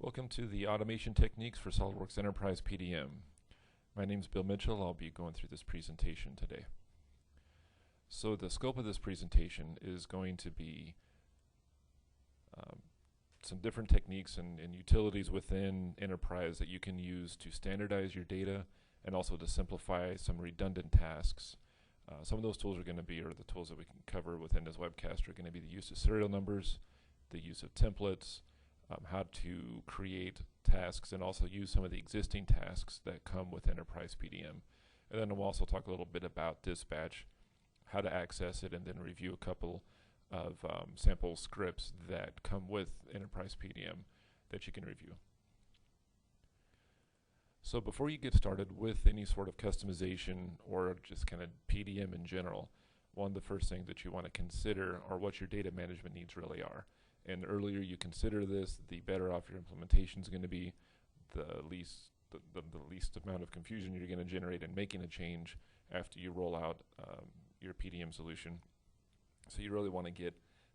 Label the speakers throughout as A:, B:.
A: Welcome to the Automation Techniques for SOLIDWORKS Enterprise PDM. My name is Bill Mitchell. I'll be going through this presentation today. So the scope of this presentation is going to be some different techniques and utilities within Enterprise that you can use to standardize your data and also to simplify some redundant tasks. Some of those tools are going to be, or the tools that we can cover within this webcast are going to be the use of serial numbers, the use of templates, how to create tasks, and also use some of the existing tasks that come with Enterprise PDM. And then we'll also talk a little bit about dispatch, how to access it, and then review a couple of sample scripts that come with Enterprise PDM that you can review. So before you get started with any sort of customization or just kind of PDM in general, one of the first things that you want to consider are what your data management needs really are. And the earlier you consider this, the better off your implementation is going to be, the least amount of confusion you're going to generate in making a change after you roll out your PDM solution. So you really want to get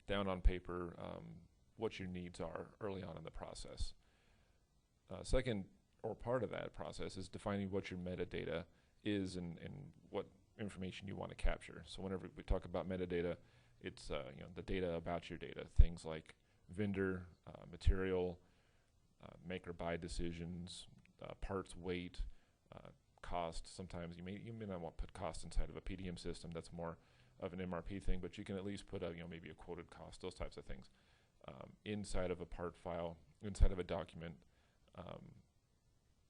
A: down on paper what your needs are early on in the process. Second, or part of that process, is defining what your metadata is and what information you want to capture. So whenever we talk about metadata, it's the data about your data, things like vendor, material, make or buy decisions, parts weight, cost. Sometimes you may not want to put cost inside of a PDM system. That's more of an MRP thing, but you can at least put maybe a quoted cost, those types of things, inside of a part file, inside of a document.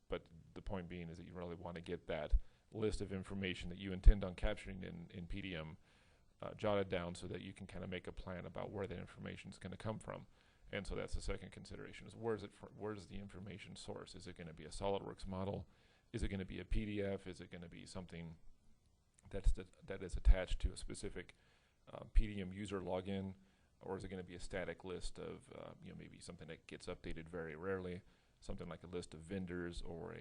A: But the point being is that you really want to get that list of information that you intend on capturing in PDM jotted down so that you can kind of make a plan about where that information is going to come from. And so that's the second consideration, is where's the information source? Is it going to be a SOLIDWORKS model? Is it going to be a PDF? Is it going to be something that is attached to a specific PDM user login? Or is it going to be a static list of maybe something that gets updated very rarely, something like a list of vendors or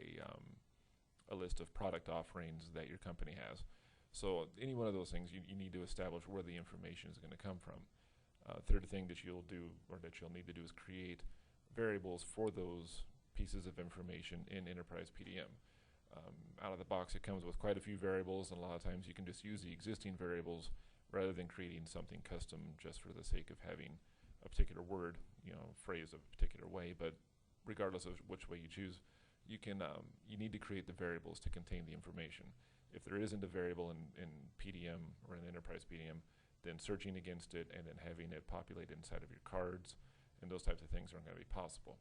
A: a list of product offerings that your company has? So any one of those things, you need to establish where the information is going to come from. Third thing that you'll do, or that you'll need to do, is create variables for those pieces of information in Enterprise PDM. Out of the box, it comes with quite a few variables, and a lot of times you can just use the existing variables rather than creating something custom just for the sake of having a particular word, phrase a particular way. But regardless of which way you choose, you need to create the variables to contain the information. If there isn't a variable in PDM or in Enterprise PDM, then searching against it and then having it populate inside of your cards and those types of things aren't going to be possible.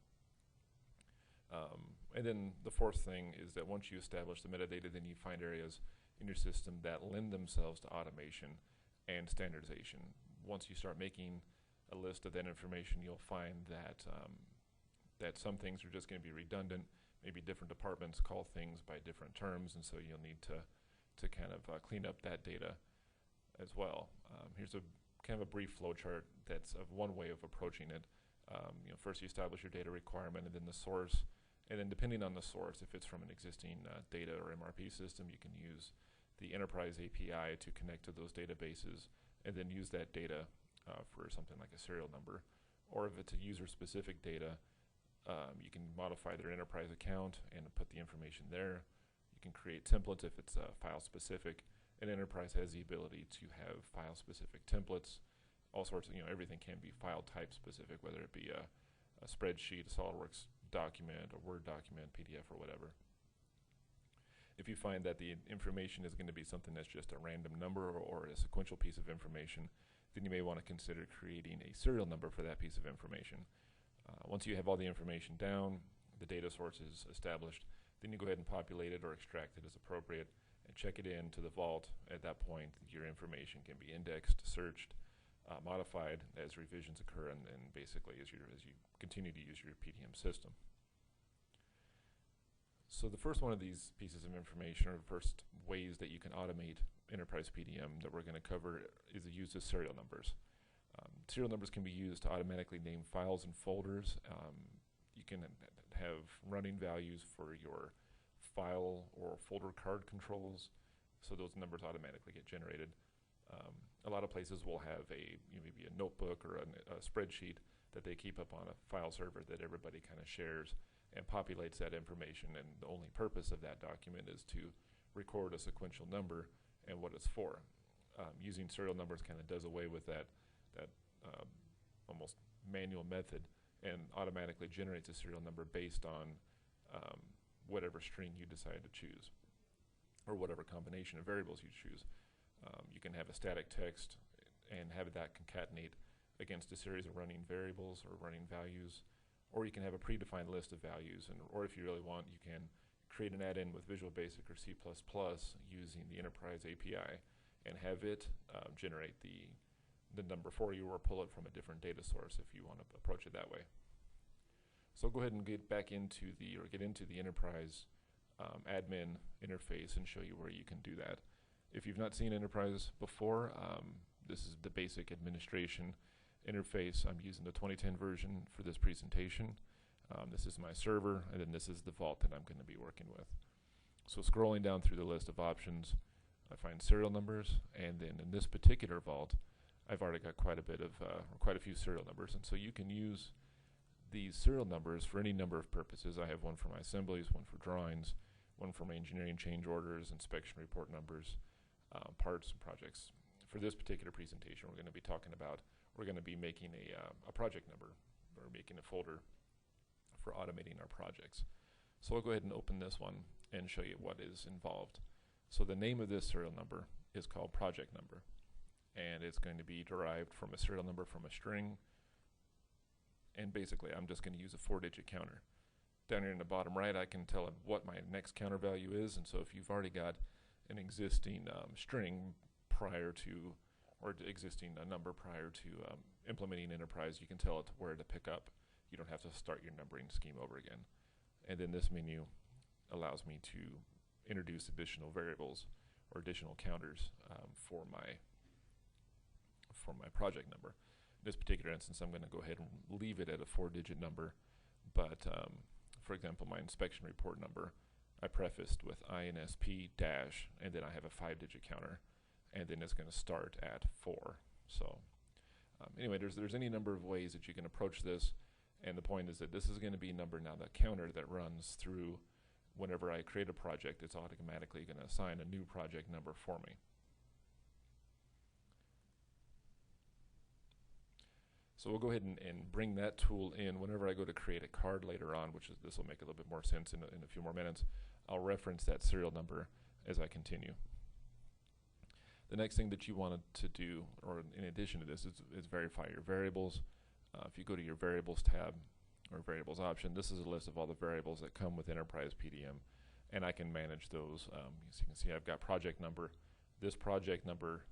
A: And then the fourth thing is that once you establish the metadata, then you find areas in your system that lend themselves to automation and standardization. Once you start making a list of that information, you'll find that that some things are just going to be redundant. Maybe different departments call things by different terms, and so you'll need to kind of clean up that data as well. Here's a kind of a brief flowchart that's of one way of approaching it. First you establish your data requirement and then the source, and then depending on the source, if it's from an existing data or MRP system, you can use the Enterprise API to connect to those databases and then use that data for something like a serial number. Or if it's a user-specific data, you can modify their Enterprise account and put the information there. You can create templates if it's file-specific, and Enterprise has the ability to have file-specific templates. All sorts of, everything can be file type specific, whether it be a spreadsheet, a SOLIDWORKS document, a Word document, PDF, or whatever. If you find that the information is going to be something that's just a random number or a sequential piece of information, then you may want to consider creating a serial number for that piece of information. Once you have all the information down, the data source is established, then you go ahead and populate it or extract it as appropriate and check it into the vault. At that point, your information can be indexed, searched, modified as revisions occur, and basically as you continue to use your PDM system. So the first one of these pieces of information, or the first ways that you can automate Enterprise PDM that we're going to cover, is the use of serial numbers. Serial numbers can be used to automatically name files and folders. You can have running values for your file or folder card controls, so those numbers automatically get generated. A lot of places will have maybe a notebook or a spreadsheet that they keep up on a file server that everybody kind of shares and populates that information. And the only purpose of that document is to record a sequential number and what it's for. Using serial numbers kind of does away with that almost manual method and automatically generates a serial number based on whatever string you decide to choose, or whatever combination of variables you choose. You can have a static text and have that concatenate against a series of running variables or running values, or you can have a predefined list of values, or if you really want, you can create an add-in with Visual Basic or C++ using the Enterprise API and have it generate the number for you, or pull it from a different data source if you want to approach it that way. So I'll go ahead and get into the Enterprise admin interface and show you where you can do that. If you've not seen Enterprise before, this is the basic administration interface. I'm using the 2010 version for this presentation. This is my server, and then this is the vault that I'm going to be working with. So scrolling down through the list of options, I find serial numbers, and then in this particular vault, I've already got quite a few serial numbers, and so you can use these serial numbers for any number of purposes. I have one for my assemblies, one for drawings, one for my engineering change orders, inspection report numbers, parts and projects. For this particular presentation, we're going to be making a project number, or making a folder for automating our projects. So I'll go ahead and open this one and show you what is involved. So the name of this serial number is called project number, and it's going to be derived from a serial number from a string, and basically I'm just going to use a 4-digit counter. Down here in the bottom right, I can tell it what my next counter value is, and so if you've already got an existing string prior to, or existing number prior to implementing Enterprise, you can tell it where to pick up. You don't have to start your numbering scheme over again. And then this menu allows me to introduce additional variables or additional counters for my project number. In this particular instance, I'm going to go ahead and leave it at a 4-digit number, but for example, my inspection report number, I prefaced with INSP dash, and then I have a 5-digit counter, and then it's going to start at 4. So anyway, there's any number of ways that you can approach this, and the point is that this is going to be a number now, the counter that runs through whenever I create a project. It's automatically going to assign a new project number for me. So we'll go ahead and bring that tool in whenever I go to create a card later on, which is, this will make a little bit more sense in a few more minutes. I'll reference that serial number as I continue. The next thing that you want to do, or in addition to this, is verify your variables. If you go to your variables tab, or variables option, this is a list of all the variables that come with Enterprise PDM, and I can manage those. As you can see, I've got project number. This project number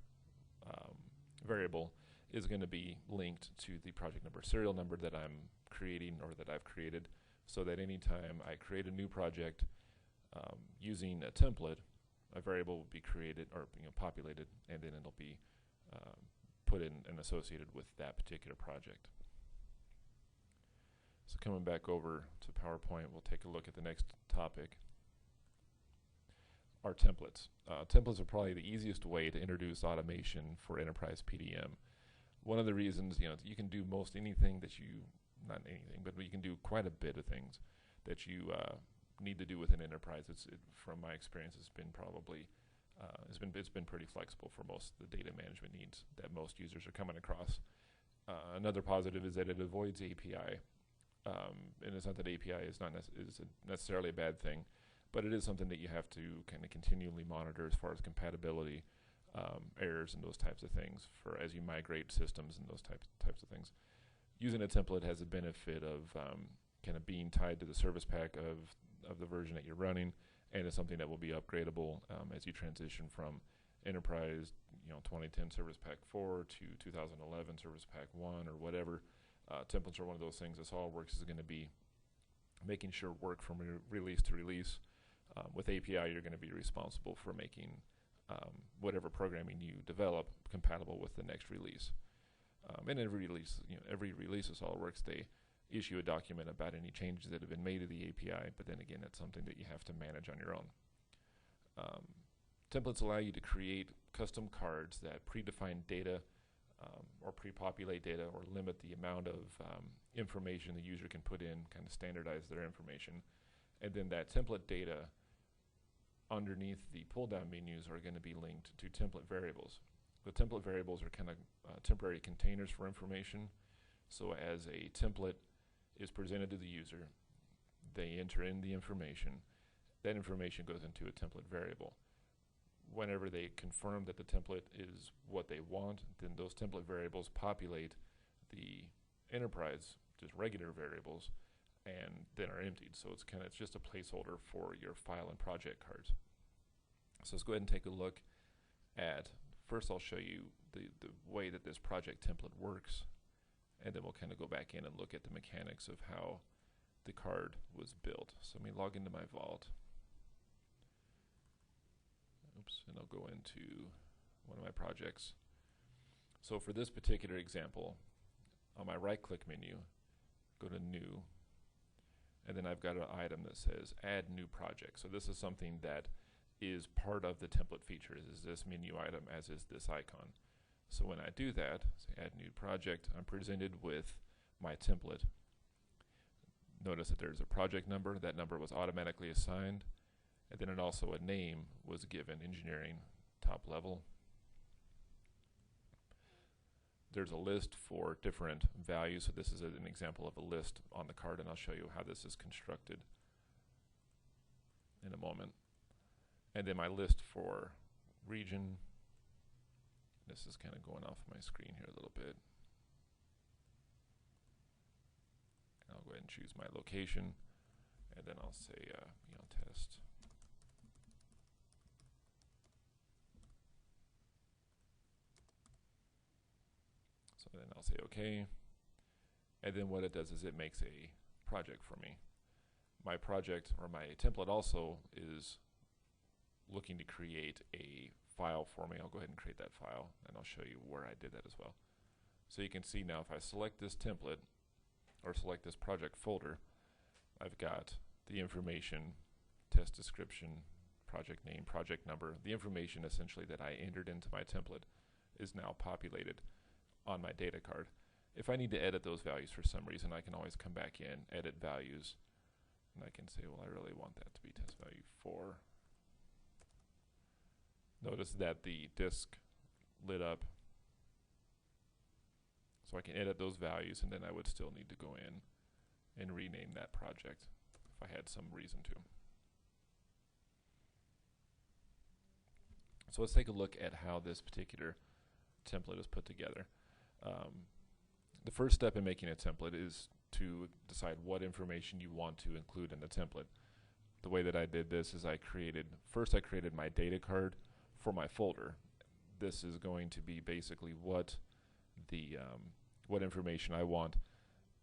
A: variable is going to be linked to the project number serial number that I'm creating, or that I've created, so that anytime I create a new project using a template, a variable will be created, or populated, and then it'll be put in and associated with that particular project. So coming back over to PowerPoint, we'll take a look at the next topic, our templates. Templates are probably the easiest way to introduce automation for Enterprise PDM. One of the reasons, you can do most anything that not anything, but you can do quite a bit of things that you need to do within Enterprise. From my experience, it's been pretty flexible for most of the data management needs that most users are coming across. Another positive is that it avoids API. And it's not that API is necessarily a bad thing, but it is something that you have to kind of continually monitor as far as compatibility, errors, and those types of things as you migrate systems and those types of things. Using a template has a benefit of kind of being tied to the service pack of the version that you're running, and it's something that will be upgradable as you transition from Enterprise 2010 Service Pack 4 to 2011 Service Pack 1 or whatever. Templates are one of those things that SOLIDWORKS is going to be making sure work from release to release. With API, you're going to be responsible for making whatever programming you develop compatible with the next release. And every release of SOLIDWORKS, they issue a document about any changes that have been made to the API, but then again, it's something that you have to manage on your own. Templates allow you to create custom cards that predefine data or pre-populate data or limit the amount of information the user can put in, kind of standardize their information. And then that template data underneath the pull-down menus are going to be linked to template variables. The template variables are kind of temporary containers for information. So as a template is presented to the user, they enter in the information. That information goes into a template variable. Whenever they confirm that the template is what they want, then those template variables populate the enterprise, just regular variables, and then are emptied. So it's just a placeholder for your file and project cards. So let's go ahead and take a look at, first I'll show you the way that this project template works, and then we'll kind of go back in and look at the mechanics of how the card was built. So let me log into my vault. Oops, and I'll go into one of my projects. So for this particular example, on my right-click menu, go to New, and then I've got an item that says Add New Project. So this is something that is part of the template features, is this menu item, as is this icon. So when I do that, say Add New Project, I'm presented with my template. Notice that there's a project number. That number was automatically assigned. And then it also a name was given, engineering, top level. There's a list for different values. So this is an example of a list on the card, and I'll show you how this is constructed in a moment. And then my list for region. This is kind of going off my screen here a little bit. And I'll go ahead and choose my location, and then I'll say, test. So then I'll say OK, and then what it does is it makes a project for me. My project, or my template, also is looking to create a file for me. I'll go ahead and create that file, and I'll show you where I did that as well. So you can see now if I select this template, or select this project folder, I've got the information, test description, project name, project number. The information essentially that I entered into my template is now populated on my data card. If I need to edit those values for some reason, I can always come back in, edit values, and I can say, well, I really want that to be test value 4. Notice that the disk lit up, so I can edit those values, and then I would still need to go in and rename that project if I had some reason to. So let's take a look at how this particular template is put together. The first step in making a template is to decide what information you want to include in the template. The way that I did this is first I created my data card for my folder. This is going to be basically what information I want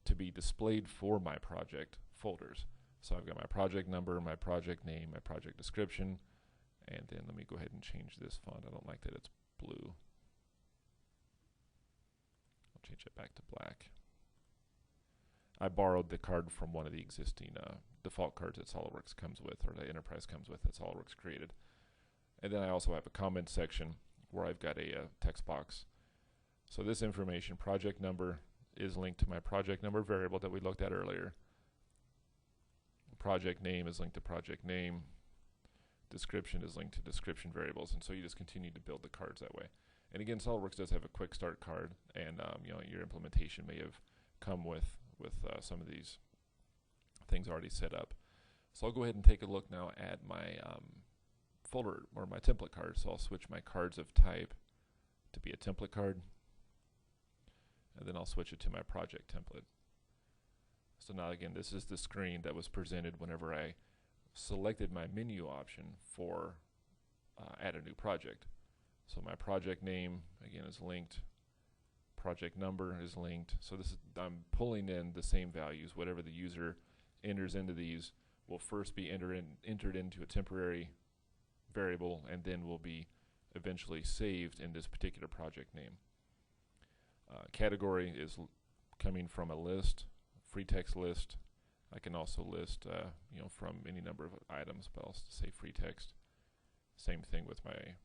A: to be displayed for my project folders. So I've got my project number, my project name, my project description, and then let me go ahead and change this font. I don't like that it's blue. I'll change it back to black. I borrowed the card from one of the existing default cards that SOLIDWORKS comes with, or the Enterprise comes with, that SOLIDWORKS created. And then I also have a comment section where I've got a text box. So this information, project number, is linked to my project number variable that we looked at earlier. Project name is linked to project name. Description is linked to description variables, and so you just continue to build the cards that way. And again, SOLIDWORKS does have a quick start card, and your implementation may have come with some of these things already set up. So I'll go ahead and take a look now at my folder, or my template card. So I'll switch my cards of type to be a template card, and then I'll switch it to my project template. So now again, this is the screen that was presented whenever I selected my menu option for add a new project. So my project name again is linked, project number is linked. So I'm pulling in the same values. Whatever the user enters into these will first be entered into a temporary variable, and then will be eventually saved in this particular project name. Category is coming from a list, free text list. I can also list from any number of items, but I'll say free text. Same thing with my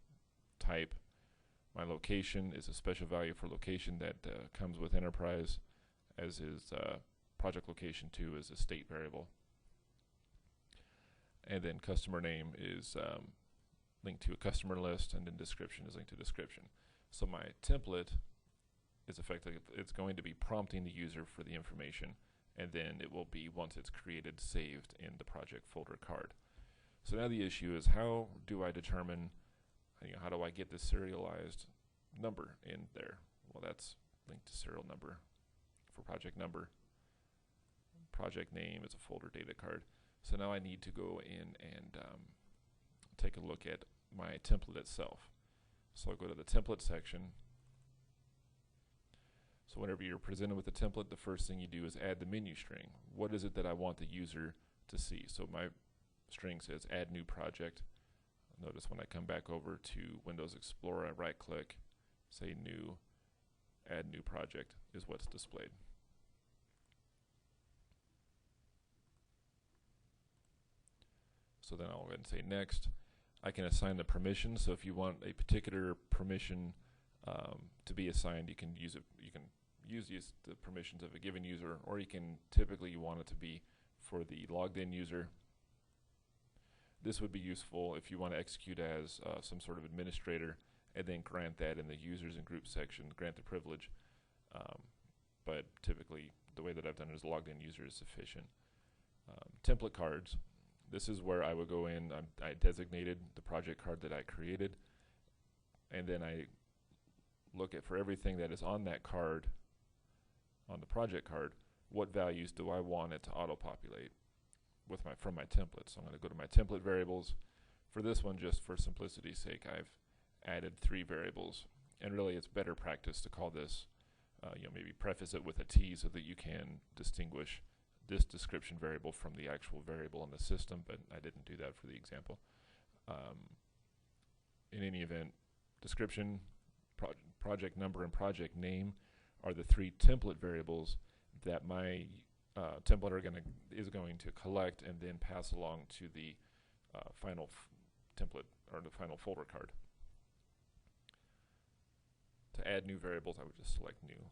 A: type. My location is a special value for location that comes with Enterprise, as is project location 2 is a state variable. And then customer name is linked to a customer list, and then description is linked to description. So my template is effectively, it's going to be prompting the user for the information, and then it will be, once it's created, saved in the project folder card. So now the issue is, how do I determine, how do I get the serialized number in there? Well, that's linked to serial number for project number. Project name is a folder data card. So now I need to go in and take a look at my template itself. So I'll go to the template section. So whenever you're presented with a template, the first thing you do is add the menu string. What is it that I want the user to see? So my string says add new project. Notice when I come back over to Windows Explorer, I right click, say new, add new project is what's displayed. So then I'll go ahead and say next. I can assign the permission. So if you want a particular permission to be assigned, you can use it. You can use the permissions of a given user, or you can typically want it to be for the logged in user. This would be useful if you want to execute as some sort of administrator, and then grant that in the users and groups section, grant the privilege. But typically, the way that I've done it is logged in user is sufficient. Template cards. This is where I would go in. I designated the project card that I created, and then I look at, for everything that is on that card, on the project card, what values do I want it to auto-populate with from my template. So I'm going to go to my template variables. For this one, just for simplicity's sake, I've added 3 variables, and really it's better practice to call this, maybe preface it with a T so that you can distinguish this description variable from the actual variable in the system, but I didn't do that for the example. In any event, description, project number, and project name are the 3 template variables that my template is going to collect and then pass along to the final template, or the final folder card. To add new variables, I would just select new.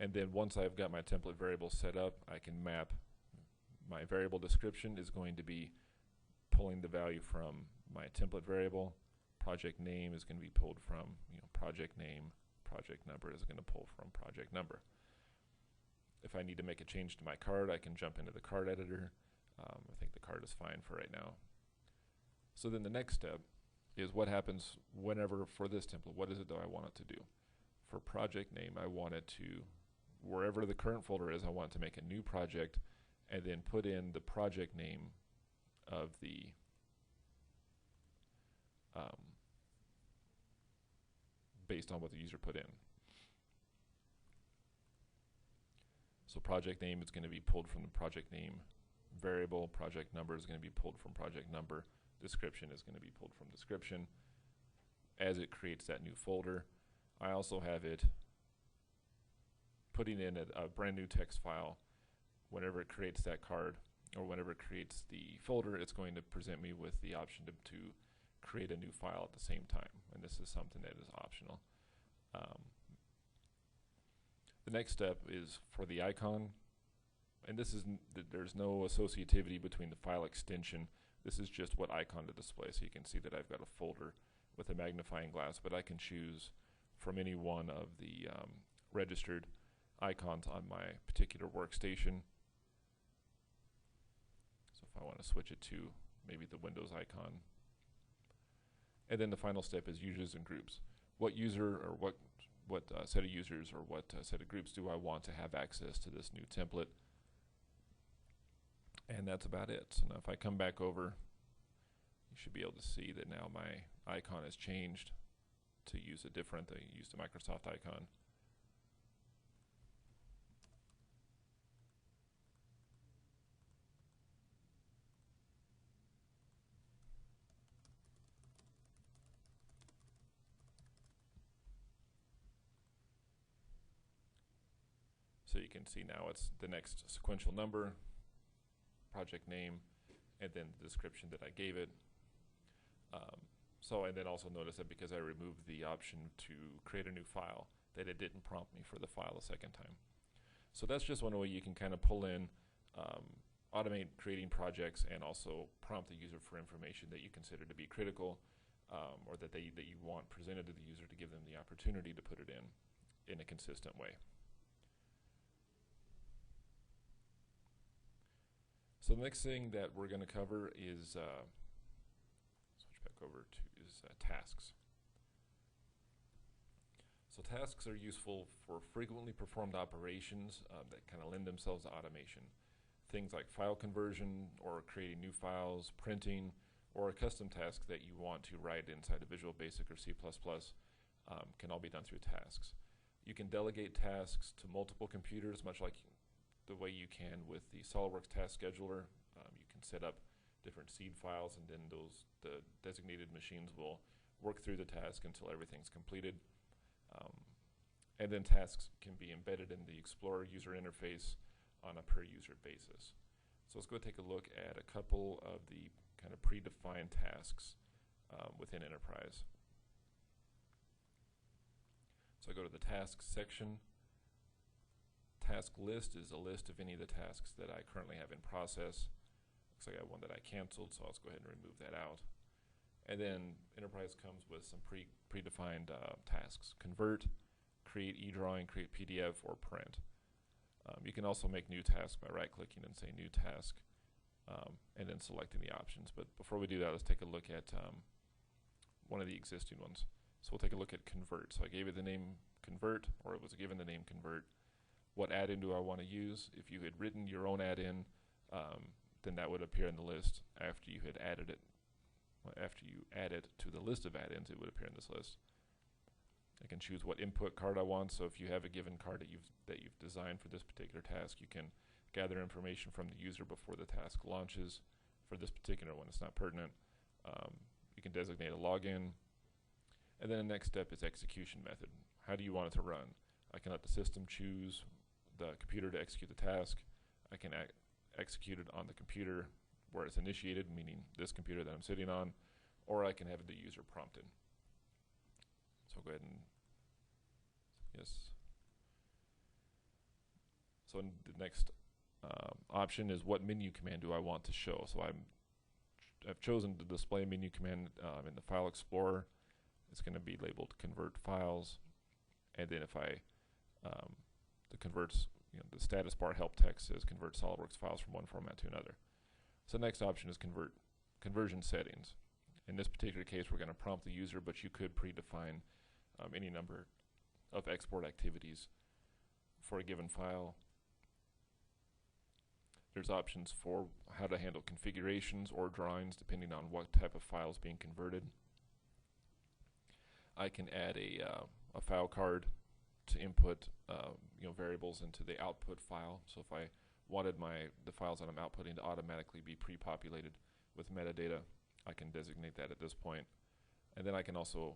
A: And then once I've got my template variable set up, I can map. My variable description is going to be pulling the value from my template variable. Project name is going to be pulled from project name. Project number is going to pull from project number. If I need to make a change to my card, I can jump into the card editor. I think the card is fine for right now. So then the next step is what happens whenever, for this template, what is it that I want it to do? For project name, I want it to, wherever the current folder is, I want to make a new project and then put in the project name of the based on what the user put in. So project name is going to be pulled from the project name variable. Project number is going to be pulled from project number. Description is going to be pulled from description as it creates that new folder. I also have it putting in a brand new text file. Whenever it creates that card, or whenever it creates the folder, it's going to present me with the option to create a new file at the same time, and this is something that is optional. The next step is for the icon, and this is there's no associativity between the file extension. This is just what icon to display, so you can see that I've got a folder with a magnifying glass, but I can choose from any one of the registered icons on my particular workstation. So if I want to switch it to maybe the Windows icon. And then the final step is users and groups. What user, or what set of users, or what set of groups do I want to have access to this new template? And that's about it. So now if I come back over, you should be able to see that now my icon has changed to use a different, use the Microsoft icon. So you can see now it's the next sequential number, project name, and then the description that I gave it. So, and then also notice that because I removed the option to create a new file, that it didn't prompt me for the file a second time. So that's just one way you can kind of pull in, automate creating projects, and also prompt the user for information that you consider to be critical, or that you want presented to the user to give them the opportunity to put it in a consistent way. So the next thing that we're going to cover is switch back over to tasks. So tasks are useful for frequently performed operations that kind of lend themselves to automation. Things like file conversion, or creating new files, printing, or a custom task that you want to write inside of Visual Basic or C++, can all be done through tasks. You can delegate tasks to multiple computers, much like the way you can with the SOLIDWORKS task scheduler. You can set up different seed files, and then the designated machines will work through the task until everything's completed. And then tasks can be embedded in the Explorer user interface on a per user basis. So let's go take a look at a couple of the kind of predefined tasks within Enterprise. So I go to the tasks section. Task list is a list of any of the tasks that I currently have in process. Looks like I have one that I canceled, so let's go ahead and remove that out. And then Enterprise comes with some predefined tasks: convert, create e-drawing, create PDF, or print. You can also make new tasks by right-clicking and say new task, and then selecting the options. But before we do that, let's take a look at one of the existing ones. So we'll take a look at convert. So I gave it the name convert, or it was given the name convert. What add-in do I want to use? If you had written your own add-in, then that would appear in the list after you had added it. After you add it to the list of add-ins, it would appear in this list. I can choose what input card I want. So if you have a given card that you've designed for this particular task, you can gather information from the user before the task launches. For this particular one, it's not pertinent. You can designate a login. And then the next step is execution method. How do you want it to run? I can let the system choose the computer to execute the task. I can execute it on the computer where it's initiated, meaning this computer that I'm sitting on, or I can have the user prompted. So I'll go ahead and, yes. So the next option is what menu command do I want to show. So I've chosen to display menu command in the File Explorer. It's going to be labeled convert files, and then if I the converts, the status bar help text says convert SOLIDWORKS files from one format to another. So the next option is conversion settings. In this particular case, we're going to prompt the user, but you could predefine any number of export activities for a given file. There's options for how to handle configurations or drawings depending on what type of file is being converted. I can add a file card to input variables into the output file. So if I wanted the files that I'm outputting to automatically be pre-populated with metadata, I can designate that at this point. And then I can also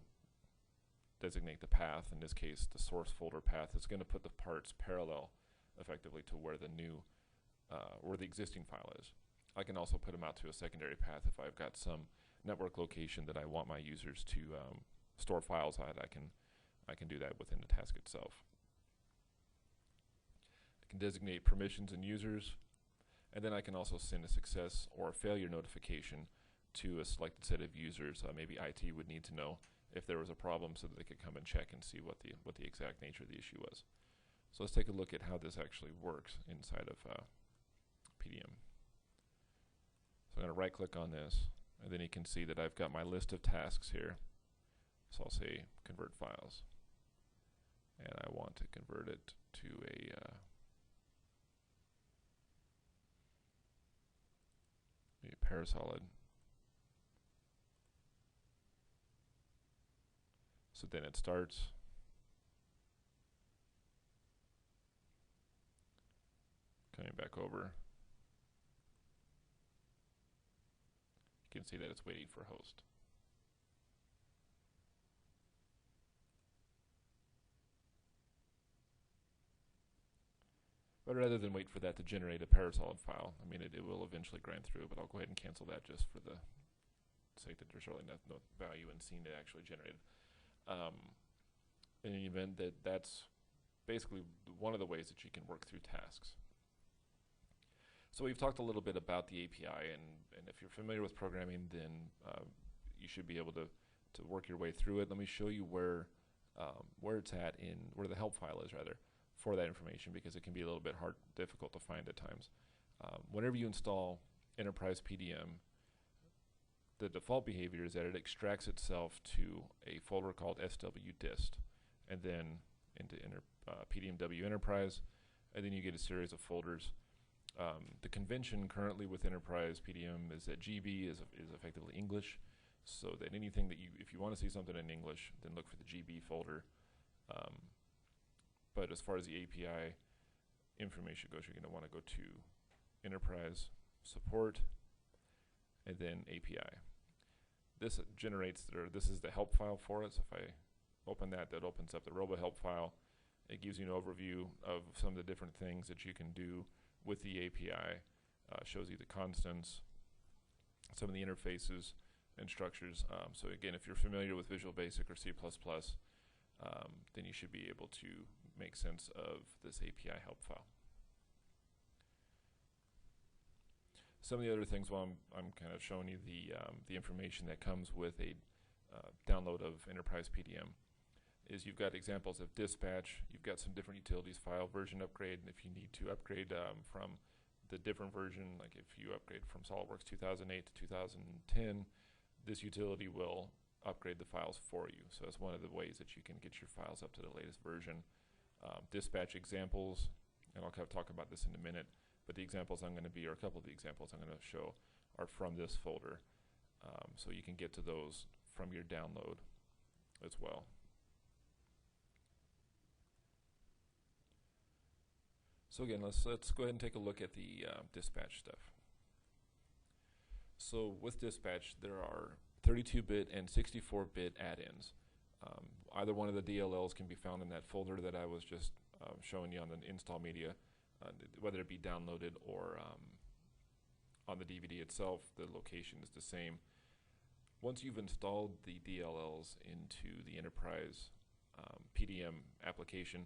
A: designate the path. In this case, the source folder path is going to put the parts parallel effectively to where the new where the existing file is. I can also put them out to a secondary path if I've got some network location that I want my users to store files at. I can do that within the task itself. I can designate permissions and users, and then I can also send a success or a failure notification to a selected set of users. Maybe IT would need to know if there was a problem so that they could come and check and see what the exact nature of the issue was. So let's take a look at how this actually works inside of PDM. So I'm going to right click on this, and then you can see that I've got my list of tasks here. So I'll say convert files, and I want to convert it to a parasolid. So then it starts. Coming back over. You can see that it's waiting for host. But rather than wait for that to generate a parasolid file, I mean, it will eventually grind through, but I'll go ahead and cancel that just for the say that there's really no value in seeing it actually generated. In the event that that's basically one of the ways that you can work through tasks. So we've talked a little bit about the API, and if you're familiar with programming, then you should be able to work your way through it. Let me show you where it's at, where the help file is rather, for that information, because it can be a little bit difficult to find at times. Whenever you install Enterprise PDM, the default behavior is that it extracts itself to a folder called swdist, and then into PDMW Enterprise, and then you get a series of folders. The convention currently with Enterprise PDM is that GB is effectively English, so that anything that if you want to see something in English, then look for the GB folder. But as far as the API information goes, you're going to want to go to Enterprise Support, and then API. This generates, this is the help file for us. If I open that opens up the RoboHelp file. It gives you an overview of some of the different things that you can do with the API. Shows you the constants, some of the interfaces and structures. So again, if you're familiar with Visual Basic or C++, then you should be able to make sense of this API help file. Some of the other things, while I'm kind of showing you the information that comes with a download of Enterprise PDM, is you've got examples of dispatch, you've got some different utilities file, version upgrade, and if you need to upgrade from the different version, like if you upgrade from SOLIDWORKS 2008 to 2010, this utility will upgrade the files for you. So that's one of the ways that you can get your files up to the latest version. Dispatch examples, and I'll kind of talk about this in a minute, but the examples I'm going to be, or a couple of the examples I'm going to show, are from this folder. So you can get to those from your download as well. So again, let's go ahead and take a look at the dispatch stuff. So with dispatch, there are 32-bit and 64-bit add-ins. Either one of the DLLs can be found in that folder that I was just showing you on the install media, whether it be downloaded or on the DVD itself. The location is the same. Once you've installed the DLLs into the Enterprise PDM application,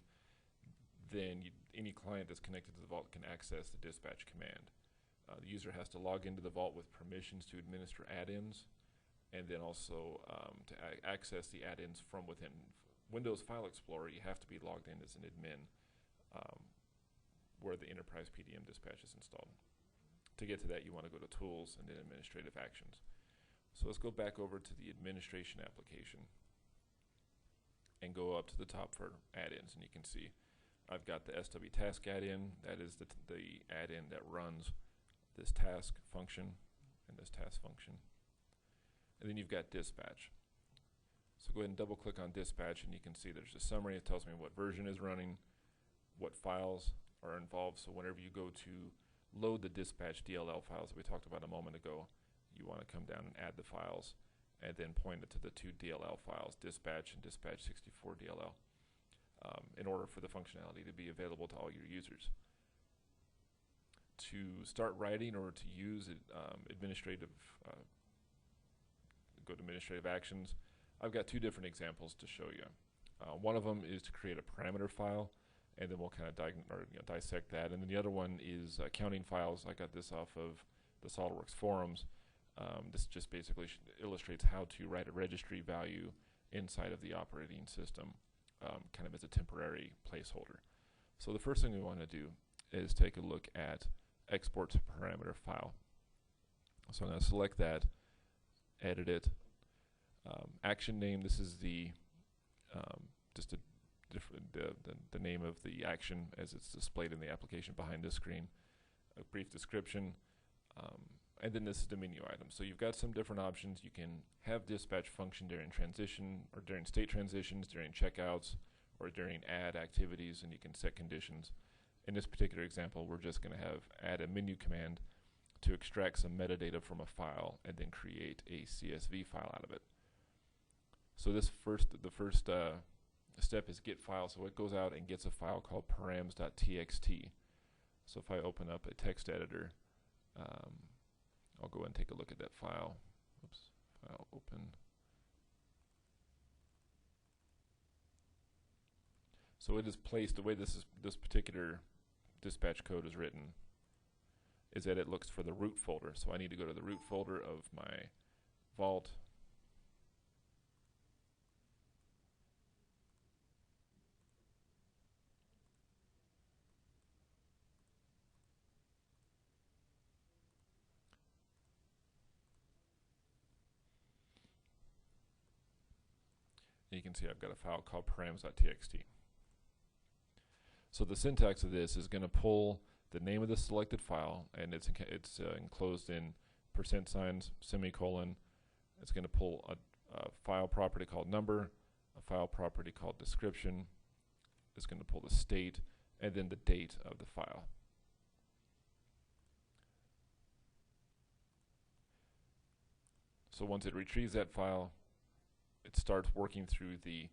A: then any client that's connected to the Vault can access the dispatch command. The user has to log into the Vault with permissions to administer add-ins, and then also to access the add-ins from within Windows File Explorer. You have to be logged in as an admin where the Enterprise PDM dispatch is installed. To get to that, you want to go to Tools and then Administrative Actions. So let's go back over to the Administration application and go up to the top for add-ins, and you can see I've got the SW task add-in. That is the add-in that runs this task function and this task function. And then you've got dispatch. So go ahead and double click on dispatch, and you can see there's a summary. It tells me what version is running, what files are involved. So whenever you go to load the dispatch DLL files that we talked about a moment ago, you want to come down and add the files and then point it to the two DLL files, dispatch and dispatch 64 DLL. In order for the functionality to be available to all your users. To start writing or to use it, go to Administrative Actions. I've got two different examples to show you. One of them is to create a parameter file, and then we'll kind of dissect that. And then the other one is counting files. I got this off of the SOLIDWORKS forums. This just basically illustrates how to write a registry value inside of the operating system. Kind of as a temporary placeholder. So the first thing we want to do is take a look at export to parameter file. So I'm going to select that, edit it. Action name, this is the just the name of the action as it's displayed in the application behind this screen. A brief description, and then this is the menu item. So you've got some different options. You can have dispatch function during transition, or during state transitions, during checkouts, or during add activities, and you can set conditions. In this particular example, we're just going to have add a menu command to extract some metadata from a file and then create a CSV file out of it. So the first step is get file. So it goes out and gets a file called params.txt. So if I open up a text editor, I'll go and take a look at that file. Oops. If I'll open. So it is placed, the way this particular dispatch code is written is that it looks for the root folder. So I need to go to the root folder of my vault. You can see I've got a file called params.txt. So the syntax of this is going to pull the name of the selected file, and it's enclosed in %, semicolon. It's going to pull a file property called number, a file property called description. It's going to pull the state, and then the date of the file. So once it retrieves that file, it starts working through the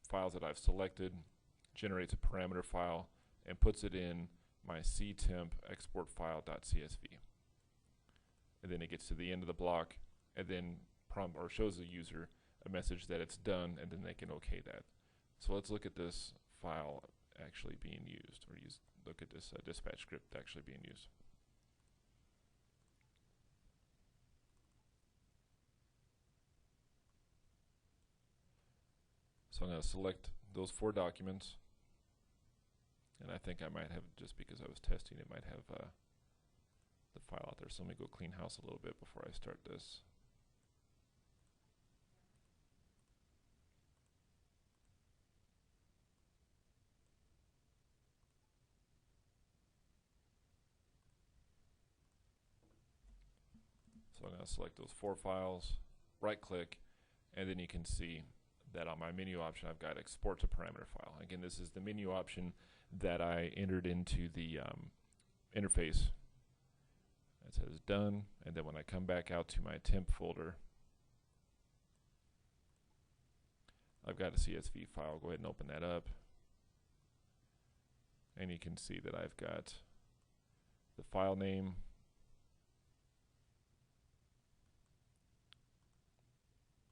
A: files that I've selected, generates a parameter file, and puts it in my ctemp export file.csv. And then it gets to the end of the block, and then shows the user a message that it's done, and then they can OK that. So let's look at this file actually being used, or look at this dispatch script actually being used. So I'm going to select those 4 documents, and I think I might have, just because I was testing, it might have the file out there. So let me go clean house a little bit before I start this. So I'm going to select those 4 files, right click, and then you can see that on my menu option I've got export to parameter file. Again, this is the menu option that I entered into the interface. It says done, and then when I come back out to my temp folder, I've got a CSV file. Go ahead and open that up, and you can see that I've got the file name,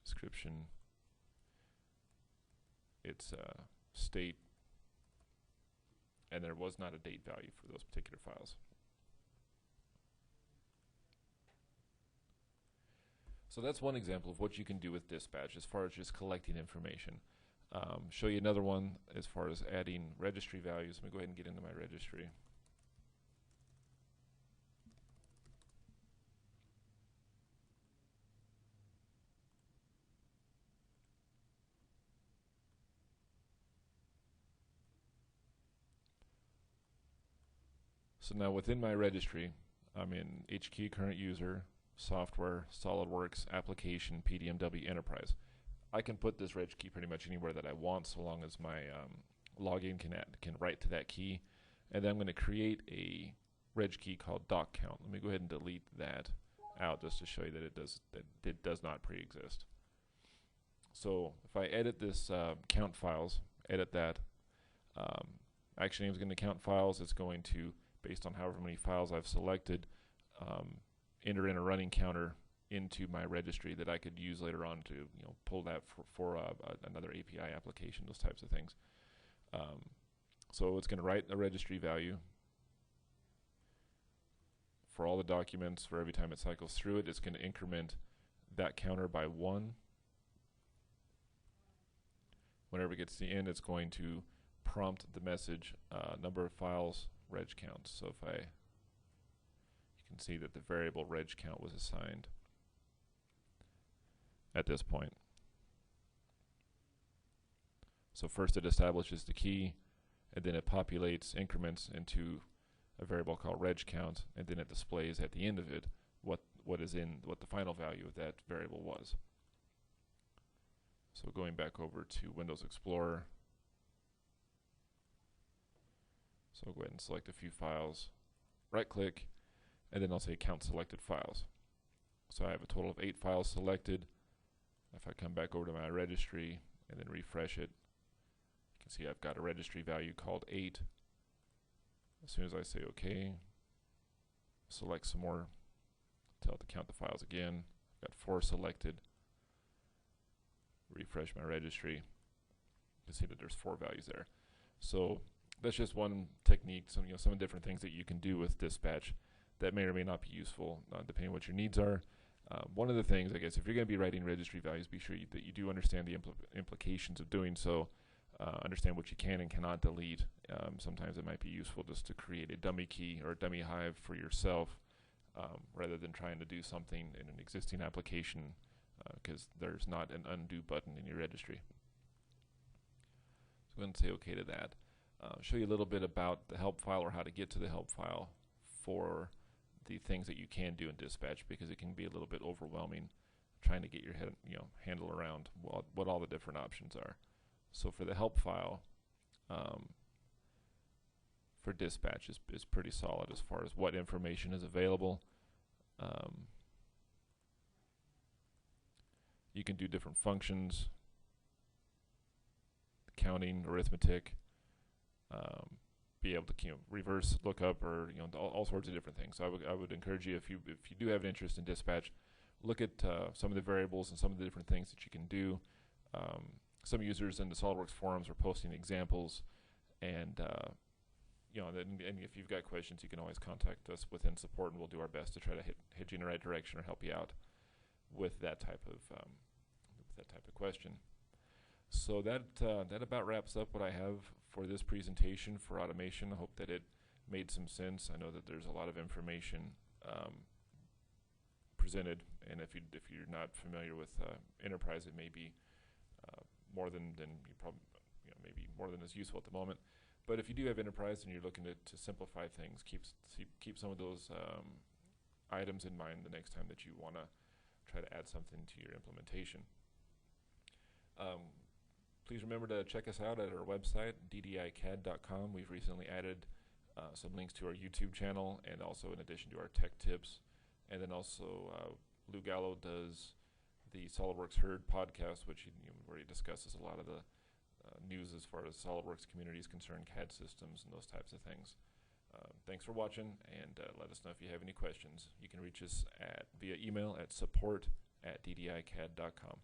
A: description, its state, and there was not a date value for those particular files. So that's one example of what you can do with dispatch as far as just collecting information. Show you another one as far as adding registry values. Let me go ahead and get into my registry. So now within my registry, I'm in HKey current user, software, SOLIDWORKS, application, PDMW, enterprise. I can put this reg key pretty much anywhere that I want, so long as my login can write to that key. And then I'm going to create a reg key called doc_count. Let me go ahead and delete that out just to show you that it does not pre-exist. So if I edit this count files, edit that, action name is going to count files. It's going to, based on however many files I've selected, enter in a running counter into my registry that I could use later on to pull that for another API application, those types of things. So it's going to write a registry value for all the documents. For every time it cycles through it, it's going to increment that counter by 1. Whenever it gets to the end, it's going to prompt the message number of files, reg count. So if you can see that the variable reg count was assigned at this point. So first it establishes the key, and then it populates increments into a variable called reg count, and then it displays at the end of it what the final value of that variable was. So going back over to Windows Explorer, so I'll go ahead and select a few files, right click, and then I'll say count selected files. So I have a total of 8 files selected. If I come back over to my registry and then refresh it, you can see I've got a registry value called 8. As soon as I say OK, select some more, tell it to count the files again. got 4 selected. Refresh my registry. You can see that there's 4 values there. So that's just one technique. Some of the different things that you can do with dispatch that may or may not be useful, depending on what your needs are. One of the things, I guess, if you're going to be writing registry values, be sure that you do understand the implications of doing so. Understand what you can and cannot delete. Sometimes it might be useful just to create a dummy key or a dummy hive for yourself, rather than trying to do something in an existing application, because there's not an undo button in your registry. So I'm going to say OK to that. Show you a little bit about the help file, or how to get to the help file for the things that you can do in dispatch, because it can be a little bit overwhelming trying to get your head, handle around what all the different options are. So for the help file, for dispatch is pretty solid as far as what information is available. You can do different functions, counting, arithmetic, be able to reverse lookup, or all sorts of different things. So I would encourage you, if you do have an interest in dispatch, look at some of the variables and some of the different things that you can do. Some users in the SOLIDWORKS forums are posting examples, and and if you've got questions, you can always contact us within support, and we'll do our best to try to hit you in the right direction or help you out with that type of question. So that about wraps up what I have for this presentation for automation. I hope that it made some sense. I know that there's a lot of information presented, and if you're not familiar with enterprise, it may be more than you probably maybe more than is useful at the moment. But if you do have enterprise and you're looking to simplify things, keep some of those items in mind the next time that you want to try to add something to your implementation. Please remember to check us out at our website, ddicad.com. We've recently added some links to our YouTube channel, and also in addition to our tech tips. And then also Lou Gallo does the SOLIDWORKS Heard podcast, which where he discusses a lot of the news as far as SOLIDWORKS community is concerned, CAD systems, and those types of things. Thanks for watching, and let us know if you have any questions. You can reach us via email at support@ddicad.com.